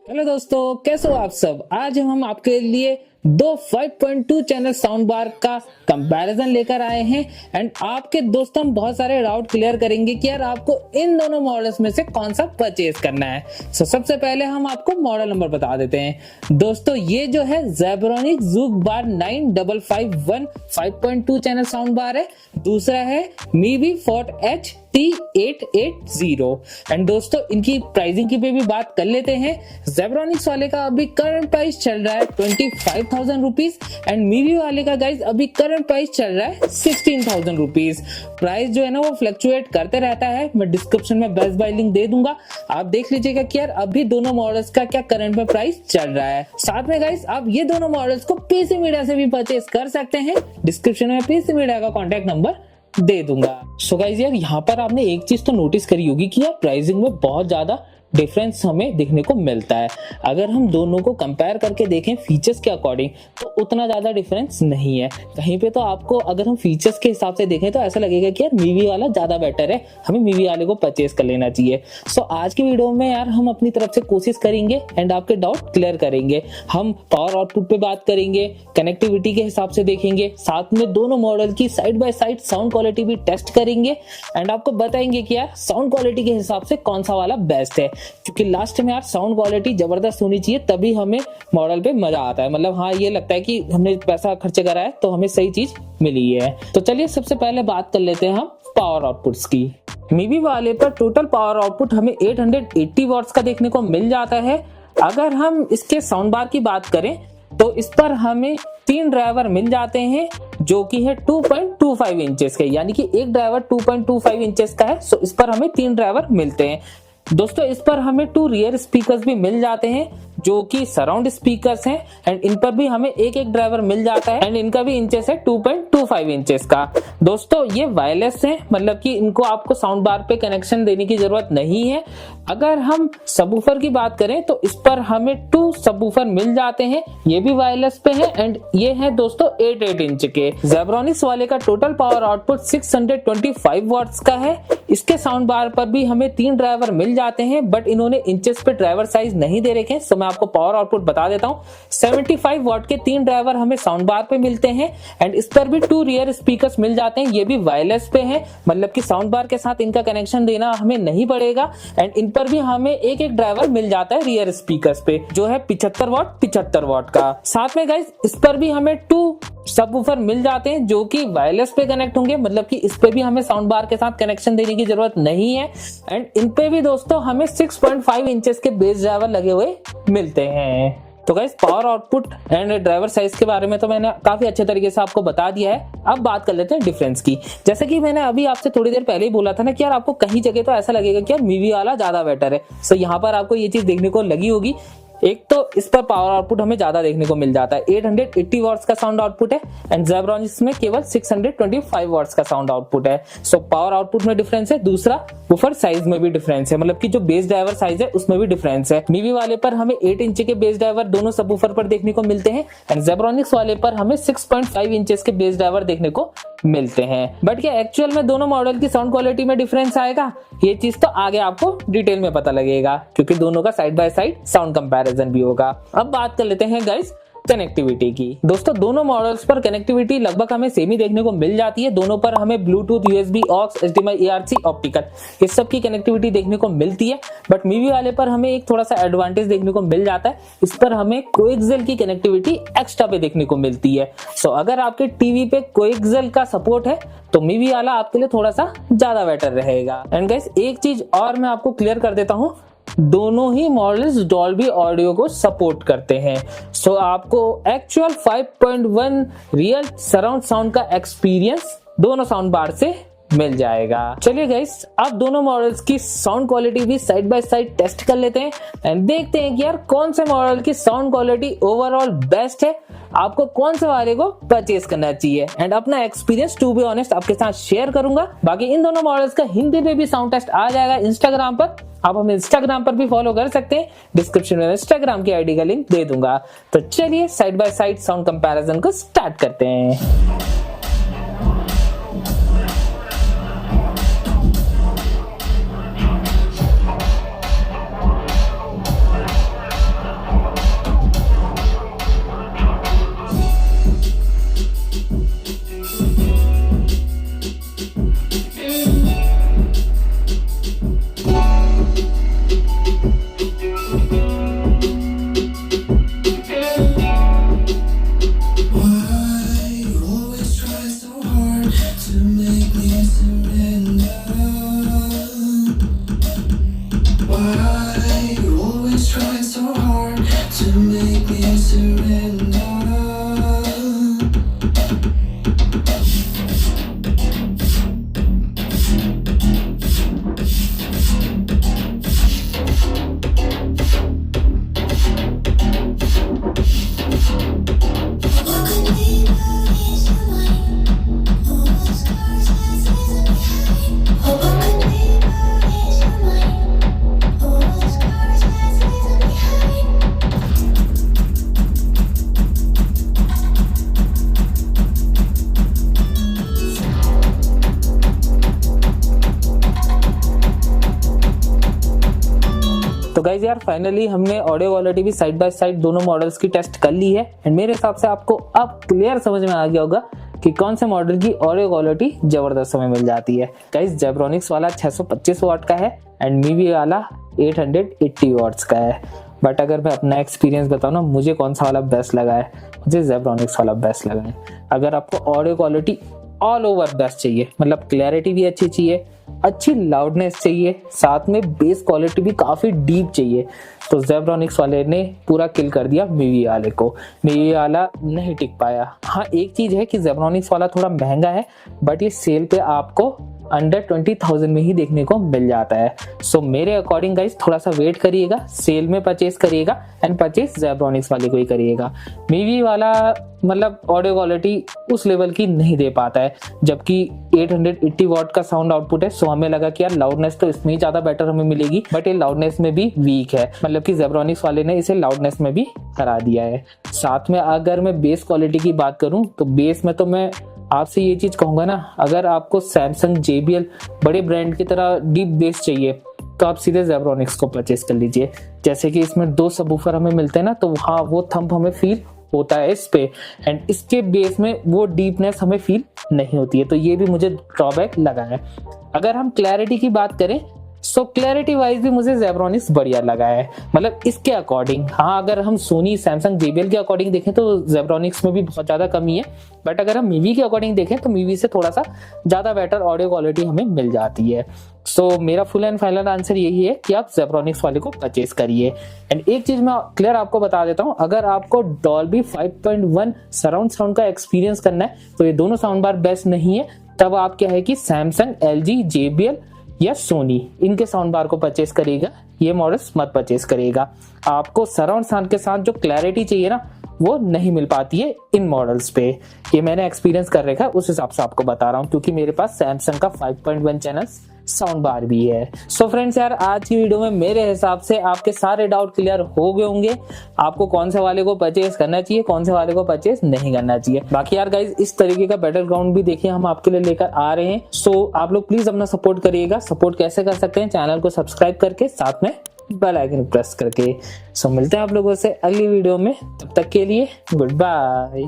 Hello दोस्तों, कैसे हो आप सब। आज हम आपके लिए दो 5.2 चैनल साउंड बार का कंपैरिजन लेकर आए हैं एंड आपके दोस्तों हम बहुत सारे डाउट क्लियर करेंगे कि यार आपको इन दोनों मॉडल्स में से कौन सा परचेज करना है। सबसे पहले हम आपको मॉडल नंबर बता देते हैं दोस्तों। ये जो है Zebronic Zouk Bar 9551 5.2 channel sound bar है। दूसरा है Mevi Fort H T880 and दोस्तों इनकी प्राइसिंग की भी बात कर लेते हैं। Zebronics वाले का अभी करंट प्राइस चल रहा है 25,000 रुपीज एंड मीवी वाले का गाइज अभी करंट प्राइस चल रहा है 16,000 रुपीज। प्राइस जो है ना वो फ्लक्चुएट करते रहता है। मैं डिस्क्रिप्शन में बेस्ट बाय लिंक दे दूंगा, आप देख लीजिएगा कि यार अभी दोनों मॉडल्स का क्या करंट में प्राइस चल रहा है। साथ में गाइज आप ये दोनों मॉडल्स को पीसी मीडिया से भी परचेज कर सकते हैं। डिस्क्रिप्शन में पीसी मीडिया का कॉन्टेक्ट नंबर दे दूंगा। सो गाइज यार यहाँ पर आपने एक चीज तो नोटिस करी होगी कि यार प्राइसिंग में बहुत ज्यादा डिफरेंस हमें देखने को मिलता है। अगर हम दोनों को कंपेयर करके देखें फीचर्स के अकॉर्डिंग तो उतना ज्यादा डिफरेंस नहीं है। कहीं पे तो आपको अगर हम फीचर्स के हिसाब से देखें तो ऐसा लगेगा कि यार मीवी वाला ज्यादा बेटर है, हमें मीवी वाले को परचेज कर लेना चाहिए। सो आज की वीडियो में यार हम अपनी तरफ से कोशिश करेंगे एंड आपके डाउट क्लियर करेंगे। हम पावर आउटपुट पे बात करेंगे, कनेक्टिविटी के हिसाब से देखेंगे, साथ में दोनों मॉडल की side by side sound quality भी टेस्ट करेंगे एंड आपको बताएंगे कि यार साउंड क्वालिटी के हिसाब से कौन सा वाला बेस्ट है। क्योंकि लास्ट में यार साउंड क्वालिटी जबरदस्त होनी चाहिए तभी हमें मॉडल पे मजा आता है। मतलब हाँ ये लगता है कि हमने पैसा खर्च करा है तो हमें सही चीज मिली है। तो चलिए सबसे पहले बात कर लेते हैं हम पावर आउटपुट्स की। मीवी वाले पर टोटल पावर आउटपुट हमें 880 वॉट्स का देखने को मिल जाता है। अगर हम इसके साउंड बार की बात करें तो इस पर हमें 3 ड्राइवर मिल जाते हैं जो कि है 2.25 इंचेस के, यानी कि एक ड्राइवर 2.25 इंचेस का है। सो इस पर हमें 3 ड्राइवर मिलते हैं दोस्तों। इस पर हमें 2 रियर स्पीकर्स भी मिल जाते हैं जो कि सराउंड स्पीकर्स हैं एंड इन पर भी हमें एक ड्राइवर मिल जाता है एंड इनका भी इंचेस है 2.25 इंचेस का। दोस्तों ये वायरलेस है, मतलब कि इनको आपको साउंड बार पे कनेक्शन देने की जरूरत नहीं है। अगर हम सबवूफर की बात करें तो इस पर हमें 2 सबवूफर मिल जाते हैं, ये भी वायरलेस पे है एंड ये है दोस्तों 8 इंच के। Zebronics वाले का टोटल पावर आउटपुट 625 वॉट्स का है। इसके साउंड बार पर भी हमें 3 ड्राइवर मिल जाते हैं बट इन्होंने इंचेस पे ड्राइवर साइज नहीं दे रखे हैं। सो मैं आपको पावर आउटपुट बता देता हूँ। 75 वॉट के 3 ड्राइवर हमें साउंड बार पे मिलते हैं एंड इस पर भी 2 रियर स्पीकर्स मिल जाते हैं, ये भी वायरलेस पे है, मतलब कि साउंड बार के साथ इनका कनेक्शन देना हमें नहीं पड़ेगा एंड इन पर भी हमें एक ड्राइवर मिल जाता है रियर स्पीकर्स पे जो है 75 वॉट का। साथ में गाइस इस पर भी हमें 2 सबवूफर मिल जाते हैं जो कि वायरलेस पे कनेक्ट होंगे, मतलब कि इस पे भी हमें साउंड बार के साथ कनेक्शन देने की जरूरत नहीं है एंड इन पे भी दोस्तों हमें 6.5 इंचेस के बेस ड्राइवर लगे हुए मिलते हैं। तो guys power output and driver size के बारे में तो मैंने काफी अच्छे तरीके से आपको बता दिया है। अब बात कर लेते हैं डिफरेंस की। जैसे कि मैंने अभी आपसे थोड़ी देर पहले ही बोला था ना कि यार आपको कहीं जगह तो ऐसा लगेगा कि यार मीवी वाला ज्यादा बेटर है। सो यहाँ पर आपको ये चीज देखने को लगी होगी। एक तो इस पर पावर आउटपुट हमें ज्यादा देखने को मिल जाता है, 880 वॉट्स का साउंड आउटपुट है एंड Zebronics में केवल 625 वॉट्स का साउंड आउटपुट है। सो पावर आउटपुट में डिफरेंस है। दूसरा वूफर साइज में भी डिफरेंस है, मतलब कि जो बेस ड्राइवर साइज है उसमें भी डिफरेंस है। मीवी वाले पर हमें 8 इंच के बेस ड्राइवर दोनों सबवूफर पर देखने को मिलते हैं एंड Zebronics वाले पर हमें 6.5 इंचेस के बेस ड्राइवर देखने को मिलते हैं। बट क्या एक्चुअल में दोनों मॉडल की साउंड क्वालिटी में डिफरेंस आएगा, ये चीज तो आगे आपको डिटेल में पता लगेगा क्योंकि दोनों का side by side sound comparison भी होगा। अब बात कर लेते हैं गाइस कनेक्टिविटी की। दोस्तों दोनों मॉडल्स पर कनेक्टिविटी लगभग हमें सेम ही देखने को मिल जाती है। दोनों पर हमें Bluetooth, USB, aux, HDMI, ARC, optical इस सब की कनेक्टिविटी देखने को मिलती है। बट मीवी वाले पर हमें एक थोड़ा सा एडवांटेज देखने को मिल जाता है, इस पर हमें कोएक्सियल की कनेक्टिविटी एक्स्ट्रा पे देखने को मिलती है। सो अगर आपके टीवी पे कोएक्सियल का सपोर्ट है तो मीवी वाला आपके लिए थोड़ा सा ज्यादा बेटर रहेगा। एंड गाइस एक चीज और मैं आपको क्लियर कर देता हूँ, दोनों ही मॉडल्स डॉल्बी ऑडियो को सपोर्ट करते हैं। सो आपको एक्चुअल 5.1 रियल सराउंड साउंड का एक्सपीरियंस दोनों साउंड बार से मिल जाएगा। चलिए गाइस अब दोनों मॉडल्स की साउंड क्वालिटी भी साइड बाय साइड टेस्ट कर लेते हैं एंड देखते हैं कि यार कौन से मॉडल की साउंड क्वालिटी ओवरऑल बेस्ट है, आपको कौन से वाले को परचेज करना चाहिए एंड अपना एक्सपीरियंस टू बी ऑनेस्ट आपके साथ शेयर करूंगा। बाकी इन दोनों मॉडल्स का हिंदी में भी साउंड टेस्ट आ जाएगा इंस्टाग्राम पर, आप हमें इंस्टाग्राम पर भी फॉलो कर सकते हैं। डिस्क्रिप्शन में इंस्टाग्राम की आईडी का लिंक दे दूंगा। तो चलिए side by side sound comparison को स्टार्ट करते हैं। try so hard to make me surrender. तो गाइज यार फाइनली हमने ऑडियो क्वालिटी भी साइड बाय साइड दोनों मॉडल्स की टेस्ट कर ली है एंड मेरे हिसाब से आपको अब क्लियर समझ में आ गया होगा कि कौन से मॉडल की ऑडियो क्वालिटी जबरदस्त हमें मिल जाती है। गाइज जेब्रॉनिक्स वाला 625 वाट का है एंड मीवी वाला 880 वाट्स का है। बट अगर मैं अपना एक्सपीरियंस बताऊं ना, मुझे कौन सा वाला बेस्ट लगा है, मुझे जेब्रॉनिक्स वाला बेस्ट लगा है। अगर आपको audio quality all over best चाहिए, मतलब क्लैरिटी भी अच्छी चाहिए, अच्छी लाउडनेस चाहिए, साथ में बेस क्वालिटी भी काफी डीप चाहिए, तो जेब्रॉनिक्स वाले ने पूरा किल कर दिया मीवी वाले को। मीवी वाला नहीं टिक पाया। हाँ एक चीज है कि जेब्रॉनिक्स वाला थोड़ा महंगा है बट ये सेल पे आपको अंडर 20,000 में ही देखने को मिल जाता है। सो मेरे अकॉर्डिंग गाइस थोड़ा सा वेट करिएगा, सेल में परचेस करिएगा एंड परचेस जेब्रॉनिक्स वाले को ही करिएगा। मीवी वाला मतलब ऑडियो क्वालिटी उस लेवल की नहीं दे पाता है, जबकि 880 वॉट का साउंड आउटपुट है। सो हमें लगा कि यार लाउडनेस तो इसमें ही ज्यादा बेटर हमें मिलेगी, बट ये लाउडनेस में भी वीक है, मतलब कि जेब्रॉनिक्स वाले ने इसे लाउडनेस में भी करा दिया है। साथ में अगर मैं बेस क्वालिटी की बात करूं तो बेस में तो मैं आपसे ये चीज कहूंगा ना, अगर आपको सैमसंग JBL बड़े ब्रांड की तरह डीप बेस चाहिए तो आप सीधे जेब्रॉनिक्स को परचेस कर लीजिए। जैसे कि इसमें 2 सबवूफर हमें मिलते हैं ना, तो हाँ वो थंप हमें फील होता है इस पे एंड इसके बेस में वो डीपनेस हमें फील नहीं होती है, तो ये भी मुझे ड्रॉबैक लगा है। अगर हम क्लैरिटी की बात करें सो क्लैरिटी वाइज भी मुझे जेब्रॉनिक्स बढ़िया लगा है, मतलब इसके अकॉर्डिंग। हाँ अगर हम सोनी सैमसंग JBL के अकॉर्डिंग देखें तो जेब्रॉनिक्स में भी बहुत ज्यादा कमी है, बट अगर हम मीवी के अकॉर्डिंग देखें तो मीवी से थोड़ा सा ज्यादा बेटर ऑडियो क्वालिटी हमें मिल जाती है। सो मेरा फुल एंड फाइनल आंसर यही है कि आप जेब्रॉनिक्स वाले को परचेस करिए। एंड एक चीज मैं क्लियर आपको बता देता हूँ, अगर आपको डॉल्बी 5.1 सराउंड साउंड का एक्सपीरियंस करना है तो ये दोनों साउंड बार बेस्ट नहीं है, तब आप क्या है कि सैमसंग, LG, JBL या सोनी इनके साउंड बार को परचेस करिएगा, ये मॉडल्स मत परचेस करिएगा। आपको सराउंड साउंड के साथ जो क्लैरिटी चाहिए ना वो नहीं मिल पाती है इन मॉडल्स पे। ये मैंने एक्सपीरियंस कर रखा है, उस हिसाब से आपको बता रहा हूँ, क्योंकि मेरे पास सैमसंग का 5.1 चैनल्स साउंड बार भी है। सो फ्रेंड्स यार आज की वीडियो में मेरे हिसाब से आपके सारे डाउट क्लियर हो गए होंगे, आपको कौन से वाले को परचेस करना चाहिए, कौन से वाले को परचेस नहीं करना चाहिए। बाकी यार गाइज इस तरीके का बैटल ग्राउंड भी देखिए हम आपके लिए लेकर आ रहे हैं। सो आप लोग प्लीज अपना सपोर्ट करिएगा। सपोर्ट कैसे कर सकते हैं, चैनल को सब्सक्राइब करके साथ में बेल आइकन प्रेस करके। सो मिलते हैं आप लोगों से अगली वीडियो में, तब तक के लिए गुड बाय।